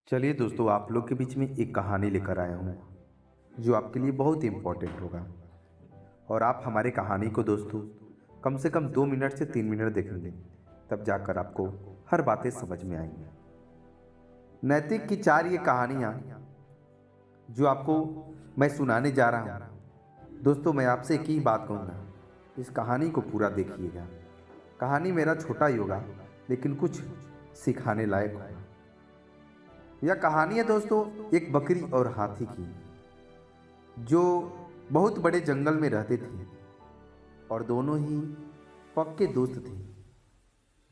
चलिए दोस्तों, आप लोग के बीच में एक कहानी लेकर आया हूँ जो आपके लिए बहुत ही इम्पोर्टेंट होगा। और आप हमारे कहानी को दोस्तों कम से कम 2 मिनट से 3 मिनट देखेंगे, तब जाकर आपको हर बातें समझ में आएंगी। नैतिक की चार ये कहानियाँ जो आपको मैं सुनाने जा रहा हूँ दोस्तों, मैं आपसे एक ही बात कहूँगा, इस कहानी को पूरा देखिएगा। कहानी मेरा छोटा ही होगा लेकिन कुछ सिखाने लायक होगा। यह कहानी है दोस्तों एक बकरी और हाथी की, जो बहुत बड़े जंगल में रहते थे और दोनों ही पक्के दोस्त थे।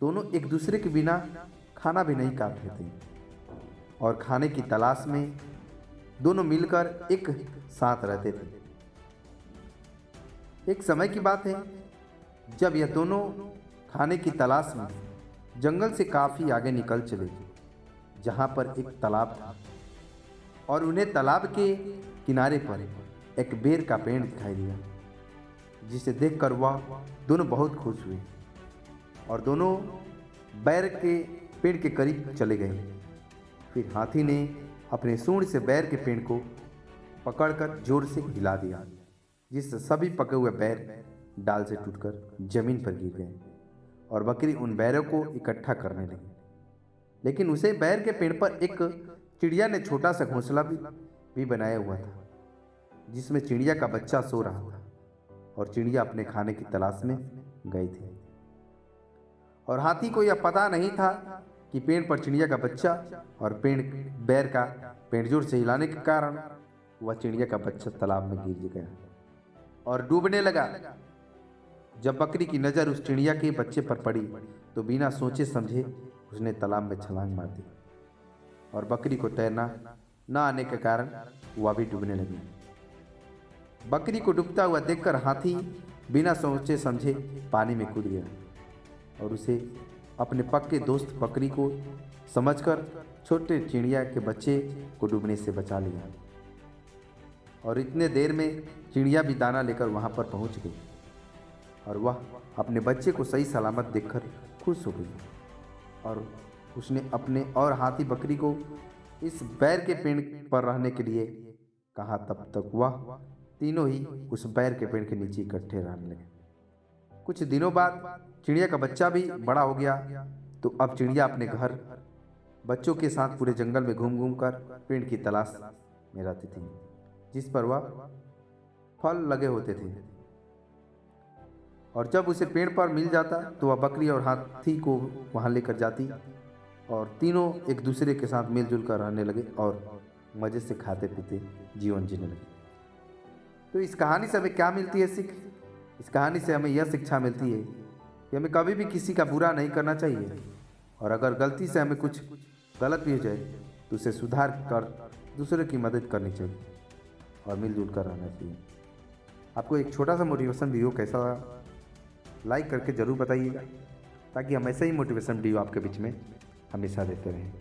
दोनों एक दूसरे के बिना खाना भी नहीं खाते थे और खाने की तलाश में दोनों मिलकर एक साथ रहते थे। एक समय की बात है जब यह दोनों खाने की तलाश में जंगल से काफ़ी आगे निकल चले, जहाँ पर एक तालाब था और उन्हें तालाब के किनारे पर एक बेर का पेड़ दिखाई दिया, जिसे देखकर वह दोनों बहुत खुश हुए और दोनों बैर के पेड़ के करीब चले गए। फिर हाथी ने अपने सूंड से बैर के पेड़ को पकड़कर जोर से हिला दिया, जिससे सभी पके हुए बैर डाल से टूटकर जमीन पर गिर गए और बकरी उन बैरों को इकट्ठा करने लगी। लेकिन उसे बैर के पेड़ पर एक चिड़िया ने छोटा सा घोंसला भी बनाया हुआ था, जिसमें चिड़िया का बच्चा सो रहा था और चिड़िया अपने खाने की तलाश में गई थी। और हाथी को यह पता नहीं था कि पेड़ पर चिड़िया का बच्चा और बैर का पेड़ जोर से हिलाने के कारण वह चिड़िया का बच्चा तालाब में गिर गया और डूबने लगा। जब बकरी की नज़र उस चिड़िया के बच्चे पर पड़ी तो बिना सोचे समझे उसने तालाब में छलांग मार दी और बकरी को तैरना न आने के कारण वह भी डूबने लगी। बकरी को डूबता हुआ देखकर हाथी बिना सोचे समझे पानी में कूद गया और उसे अपने पक्के दोस्त बकरी को समझकर छोटे चिड़िया के बच्चे को डूबने से बचा लिया। और इतने देर में चिड़िया भी दाना लेकर वहाँ पर पहुँच गई और वह अपने बच्चे को सही सलामत देखकर खुश हो गई और उसने अपने और हाथी बकरी को इस बैर के पेड़ पर रहने के लिए कहा। तब तक वह तीनों ही उस बैर के पेड़ के नीचे इकट्ठे रहने लगे। कुछ दिनों बाद चिड़िया का बच्चा भी बड़ा हो गया, तो अब चिड़िया अपने घर बच्चों के साथ पूरे जंगल में घूम घूम कर पेड़ की तलाश में रहती थी, जिस पर वह फल लगे होते थे। और जब उसे पेड़ पर मिल जाता तो वह बकरी और हाथी को वहाँ लेकर जाती और तीनों एक दूसरे के साथ मिलजुल कर रहने लगे और मज़े से खाते पीते जीवन जीने लगे। तो इस कहानी से हमें क्या मिलती है सीख? इस कहानी से हमें यह शिक्षा मिलती है कि हमें कभी भी किसी का बुरा नहीं करना चाहिए और अगर गलती से हमें कुछ गलत भी हो जाए तो उसे सुधार कर दूसरे की मदद करनी चाहिए और मिलजुल कर रहना चाहिए। आपको एक छोटा सा मोटिवेशन वीडियो कैसा लाइक करके ज़रूर बताइएगा, ताकि हम ऐसे ही मोटिवेशन वीडियो आपके बीच में हमेशा देते रहें।